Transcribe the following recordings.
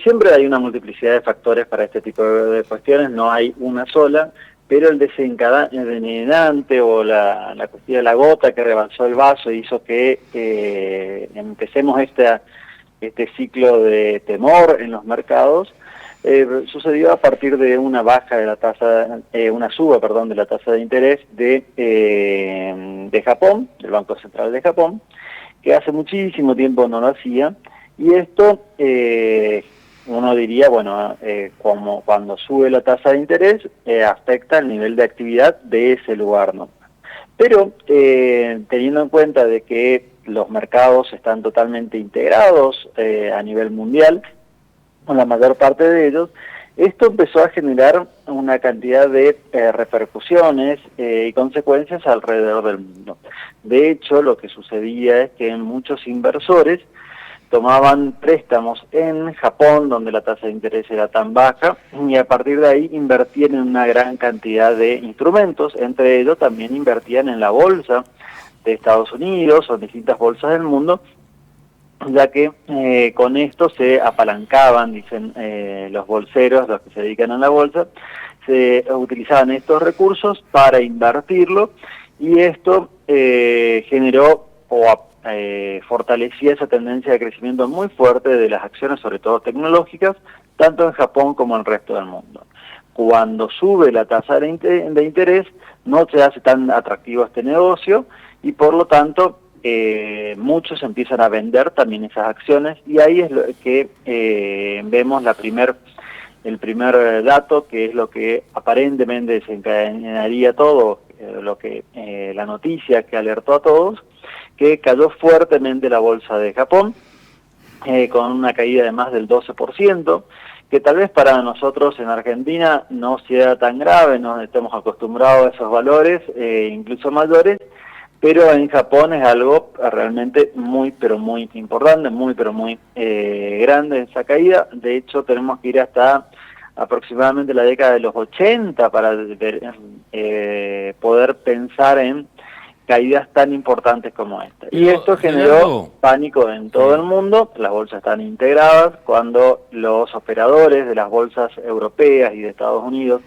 Siempre hay una multiplicidad de factores para este tipo de cuestiones, no hay una sola, pero el desencadenante o la cuestión de la gota que rebalsó el vaso hizo que empecemos este ciclo de temor en los mercados. Sucedió a partir de una baja de la tasa, una suba, perdón, de la tasa de interés de Japón, del Banco Central de Japón, que hace muchísimo tiempo no lo hacía. Y esto, uno diría, bueno, como cuando sube la tasa de interés, afecta el nivel de actividad de ese lugar, ¿no? Pero teniendo en cuenta de que los mercados están totalmente integrados a nivel mundial, con la mayor parte de ellos, esto empezó a generar una cantidad de repercusiones y consecuencias alrededor del mundo. De hecho, lo que sucedía es que muchos inversores tomaban préstamos en Japón, donde la tasa de interés era tan baja, y a partir de ahí invertían en una gran cantidad de instrumentos, entre ellos también invertían en la bolsa de Estados Unidos o en distintas bolsas del mundo, ya que con esto se apalancaban, dicen los bolseros, los que se dedican a la bolsa, se utilizaban estos recursos para invertirlo, y esto generó o fortalecía esa tendencia de crecimiento muy fuerte de las acciones, sobre todo tecnológicas, tanto en Japón como en el resto del mundo. Cuando sube la tasa de interés, no se hace tan atractivo este negocio y por lo tanto muchos empiezan a vender también esas acciones, y ahí es lo que vemos el primer dato, que es lo que aparentemente desencadenaría todo, la noticia que alertó a todos, que cayó fuertemente la bolsa de Japón, con una caída de más del 12%, que tal vez para nosotros en Argentina no sea tan grave, no estemos acostumbrados a esos valores, incluso mayores, pero en Japón es algo realmente muy, pero muy importante, muy, pero muy grande esa caída. De hecho, tenemos que ir hasta aproximadamente la década de los 80 para poder pensar en caídas tan importantes como esta. Y Pero, esto generó Gerardo, pánico en todo el sí, mundo. Las bolsas están integradas. Cuando los operadores de las bolsas europeas y de Estados Unidos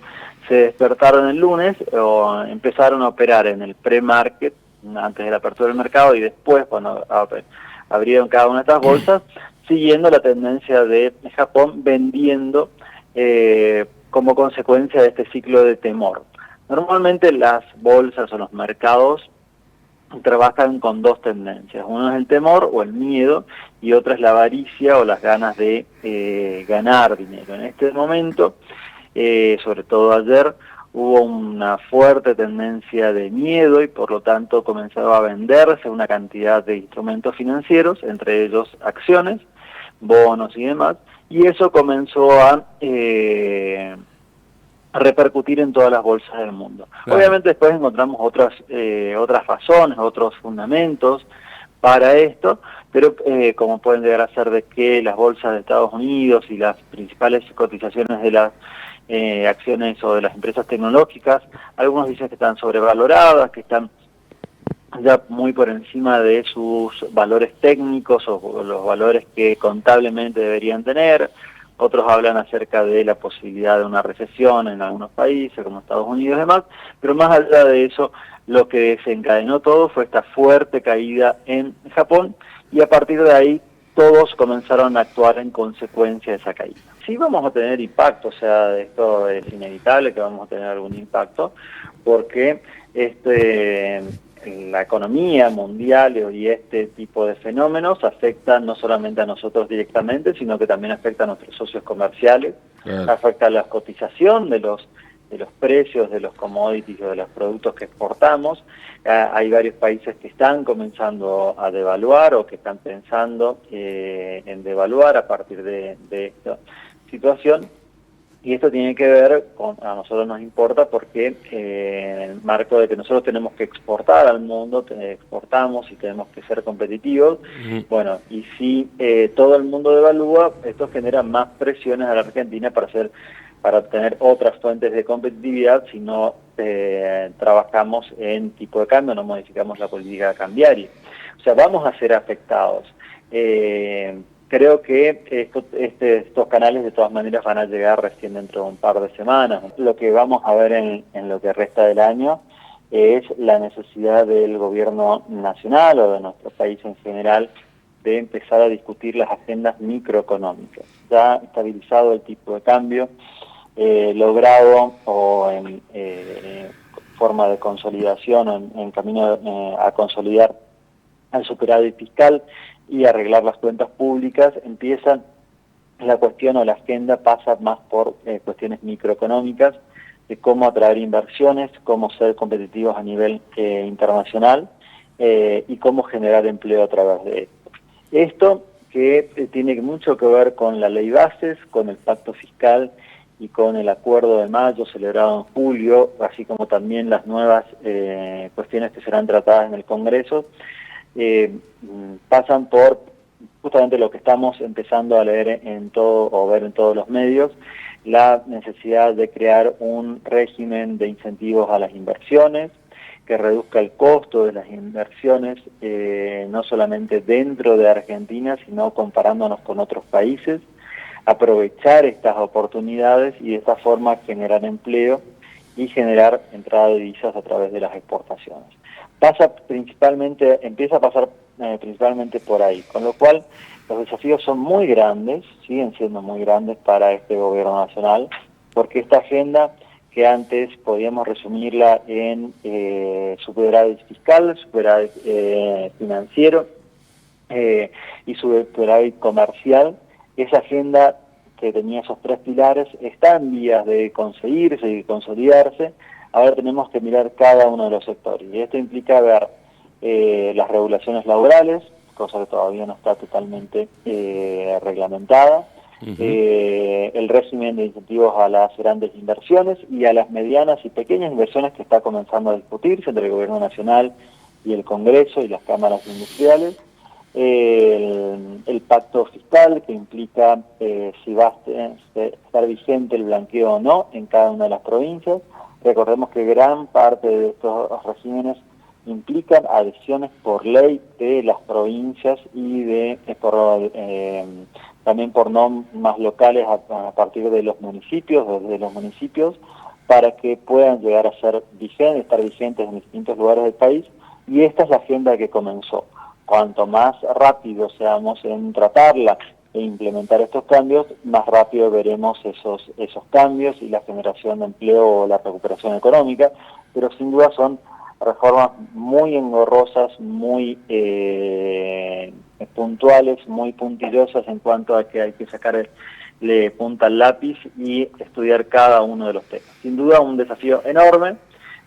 se despertaron el lunes o empezaron a operar en el pre-market, antes de la apertura del mercado, y después cuando abrieron cada una de estas bolsas, siguiendo la tendencia de Japón, vendiendo como consecuencia de este ciclo de temor. Normalmente las bolsas o los mercados trabajan con dos tendencias. Uno es el temor o el miedo, y otra es la avaricia o las ganas de ganar dinero. En este momento, sobre todo ayer, hubo una fuerte tendencia de miedo y por lo tanto comenzaba a venderse una cantidad de instrumentos financieros, entre ellos acciones, bonos y demás, y eso comenzó a repercutir en todas las bolsas del mundo. claro. Obviamente después encontramos otras razones, otros fundamentos para esto, pero como pueden llegar a ser de que las bolsas de Estados Unidos y las principales cotizaciones de las acciones o de las empresas tecnológicas, algunos dicen que están sobrevaloradas, que están ya muy por encima de sus valores técnicos o los valores que contablemente deberían tener. Otros hablan acerca de la posibilidad de una recesión en algunos países, como Estados Unidos y demás, pero más allá de eso, lo que desencadenó todo fue esta fuerte caída en Japón, y a partir de ahí todos comenzaron a actuar en consecuencia de esa caída. Sí vamos a tener impacto, o sea, esto es inevitable que vamos a tener algún impacto, porque la economía mundial y este tipo de fenómenos afectan no solamente a nosotros directamente, sino que también afecta a nuestros socios comerciales, Claro. afecta a la cotización de los precios de los commodities o de los productos que exportamos. Hay varios países que están comenzando a devaluar o que están pensando en devaluar a partir de esta situación. Y esto tiene que ver con, a nosotros nos importa porque en el marco de que nosotros tenemos que exportar al mundo, exportamos y tenemos que ser competitivos, Mm, bueno, y si todo el mundo devalúa, esto genera más presiones a la Argentina para obtener otras fuentes de competitividad si no trabajamos en tipo de cambio, no modificamos la política cambiaria. O sea, vamos a ser afectados. Creo que estos canales de todas maneras van a llegar recién dentro de un par de semanas. Lo que vamos a ver en lo que resta del año es la necesidad del gobierno nacional o de nuestro país en general de empezar a discutir las agendas microeconómicas. Ya estabilizado el tipo de cambio, logrado o en forma de consolidación o en camino a consolidar al superávit fiscal y arreglar las cuentas públicas, empieza la cuestión o la agenda pasa más por cuestiones microeconómicas, de cómo atraer inversiones, cómo ser competitivos a nivel internacional y cómo generar empleo a través de esto. Esto que tiene mucho que ver con la ley bases, con el pacto fiscal y con el acuerdo de mayo celebrado en julio, así como también las nuevas cuestiones que serán tratadas en el Congreso, pasan por justamente lo que estamos empezando a leer en todo o ver en todos los medios, la necesidad de crear un régimen de incentivos a las inversiones que reduzca el costo de las inversiones, no solamente dentro de Argentina, sino comparándonos con otros países, aprovechar estas oportunidades y de esta forma generar empleo y generar entrada de divisas a través de las exportaciones. Empieza a pasar principalmente por ahí, con lo cual los desafíos son muy grandes, siguen siendo muy grandes para este gobierno nacional, porque esta agenda que antes podíamos resumirla en superávit fiscal, superávit financiero y superávit comercial, esa agenda que tenía esos tres pilares está en vías de conseguirse y de consolidarse. Ahora tenemos que mirar cada uno de los sectores y esto implica ver las regulaciones laborales, cosa que todavía no está totalmente reglamentada, el régimen de incentivos a las grandes inversiones y a las medianas y pequeñas inversiones que está comenzando a discutirse entre el Gobierno Nacional y el Congreso y las cámaras industriales, el pacto fiscal que implica si va a estar vigente el blanqueo o no en cada una de las provincias. Recordemos que gran parte de estos regímenes implican adhesiones por ley de las provincias y también por normas locales a partir de los municipios, para que puedan llegar a estar estar vigentes en distintos lugares del país, y esta es la agenda que comenzó. Cuanto más rápido seamos en tratarla e implementar estos cambios, más rápido veremos esos cambios y la generación de empleo o la recuperación económica, pero sin duda son reformas muy engorrosas, muy puntuales, muy puntillosas en cuanto a que hay que sacarle punta al lápiz y estudiar cada uno de los temas. Sin duda un desafío enorme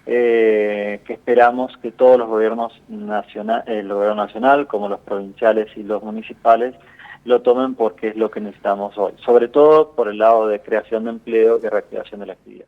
que esperamos que todos los gobiernos el gobierno nacional como los provinciales y los municipales lo tomen porque es lo que necesitamos hoy, sobre todo por el lado de creación de empleo y reactivación de la actividad.